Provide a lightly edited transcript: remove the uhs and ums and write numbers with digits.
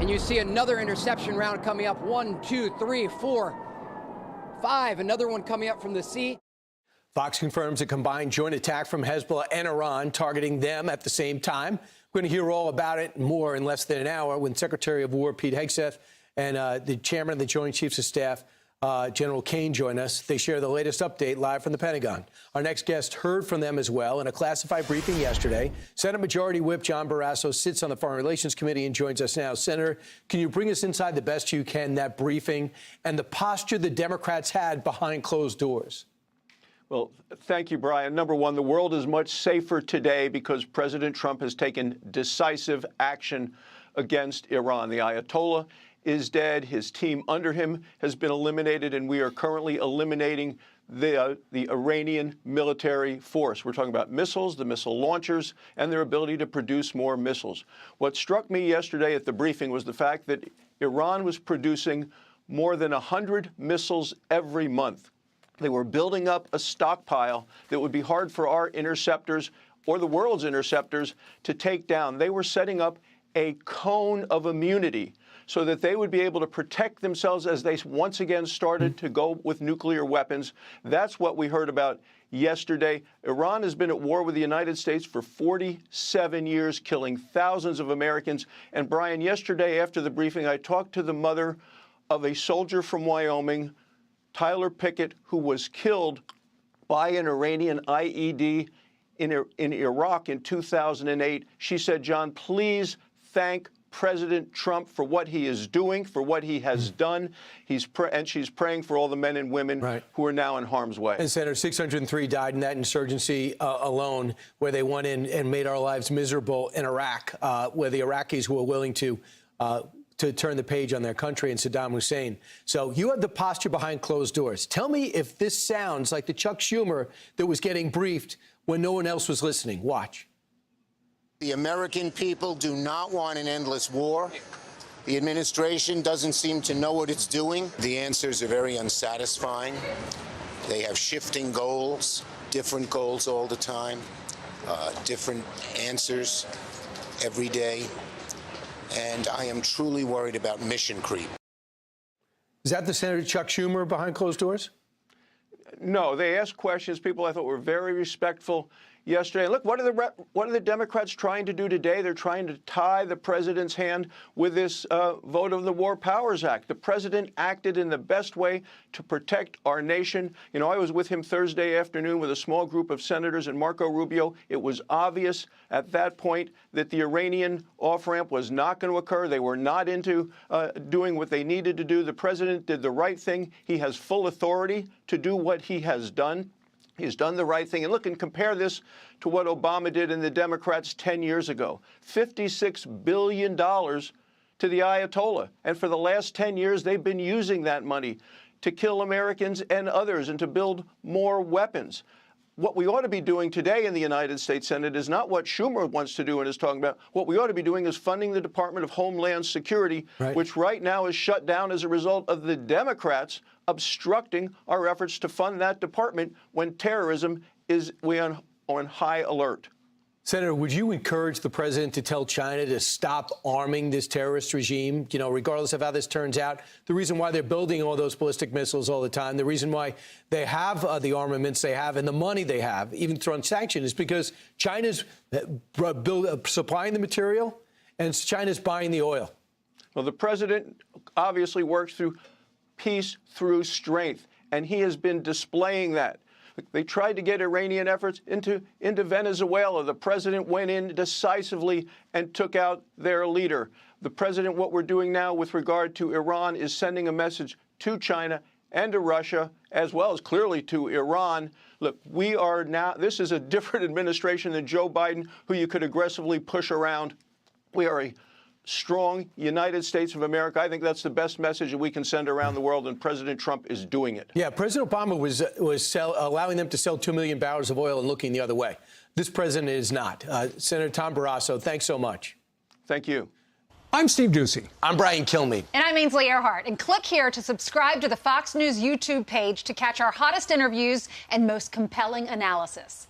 And you see another interception round coming up. 1, 2, 3, 4, 5. Another one coming up from the sea. Fox confirms a combined joint attack from Hezbollah and Iran targeting them at the same time. We're going to hear all about it and more in less than an hour when Secretary of War Pete Hegseth and the chairman of the Joint Chiefs of Staff, General Kane, join us. They share the latest update live from the Pentagon. Our next guest heard from them as well in a classified briefing yesterday. Senate Majority Whip John Barrasso sits on the Foreign Relations Committee and joins us now. Senator, can you bring us inside the best you can that briefing and the posture the Democrats had behind closed doors? Well, thank you, Brian. Number one, the world is much safer today because President Trump has taken decisive action against Iran. The Ayatollah is dead. His team under him has been eliminated, and we are currently eliminating the Iranian military force. We're talking about missiles, the missile launchers, and their ability to produce more missiles. What struck me yesterday at the briefing was the fact that Iran was producing more than 100 missiles every month. They were building up a stockpile that would be hard for our interceptors or the world's interceptors to take down. They were setting up a cone of immunity so that they would be able to protect themselves as they once again started to go with nuclear weapons. That's what we heard about yesterday. Iran has been at war with the United States for 47 years, killing thousands of Americans. And Brian, yesterday after the briefing, I talked to the mother of a soldier from Wyoming, Tyler Pickett, who was killed by an Iranian IED in Iraq in 2008. She said, John, please thank President Trump for what he is doing, for what he has done. And she's praying for all the men and women who are now in harm's way. And Senator, 603 died in that insurgency alone, where they went in and made our lives miserable in Iraq, where the Iraqis were willing to turn the page on their country and Saddam Hussein. So you have the posture behind closed doors. Tell me if this sounds like the Chuck Schumer that was getting briefed when no one else was listening. Watch. The American people do not want an endless war. The administration doesn't seem to know what it's doing. The answers are very unsatisfying. They have shifting goals, different goals all the time, different answers every day. And I am truly worried about mission creep. Is that the Senator Chuck Schumer behind closed doors? No, they asked questions. People I thought were very respectful yesterday. Look, what are the Democrats trying to do today? They're trying to tie the president's hand with this vote of the War Powers Act. The president acted in the best way to protect our nation. You know, I was with him Thursday afternoon with a small group of senators and Marco Rubio. It was obvious at that point that the Iranian off-ramp was not going to occur. They were not into doing what they needed to do. The president did the right thing. He has full authority to do what he has done. He's done the right thing. And look, and compare this to what Obama did and the Democrats 10 years ago. $56 billion to the Ayatollah. And for the last 10 years, they've been using that money to kill Americans and others and to build more weapons. What we ought to be doing today in the United States Senate is not what Schumer wants to do and is talking about. What we ought to be doing is funding the Department of Homeland Security, which right now is shut down as a result of the Democrats obstructing our efforts to fund that department when terrorism is on high alert. Senator, would you encourage the president to tell China to stop arming this terrorist regime, you know, regardless of how this turns out? The reason why they're building all those ballistic missiles all the time, the reason why they have the armaments they have and the money they have, even through sanctions, is because China's supplying the material and China's buying the oil. Well, the president obviously works through peace through strength, and he has been displaying that. They tried to get Iranian efforts into Venezuela. The president went in decisively and took out their leader. The president, what we're doing now with regard to Iran is sending a message to China and to Russia, as well as clearly to Iran. Look, we are now, this is a different administration than Joe Biden, who you could aggressively push around. We are a strong United States of America. I think that's the best message that we can send around the world, and President Trump is doing it. Yeah, President Obama was allowing them to sell 2 million barrels of oil and looking the other way. This president is not. Senator Tom Barrasso, thanks so much. Thank you. I'm Steve Doocy. I'm Brian Kilmeade. And I'm Ainsley Earhart. And click here to subscribe to the Fox News YouTube page to catch our hottest interviews and most compelling analysis.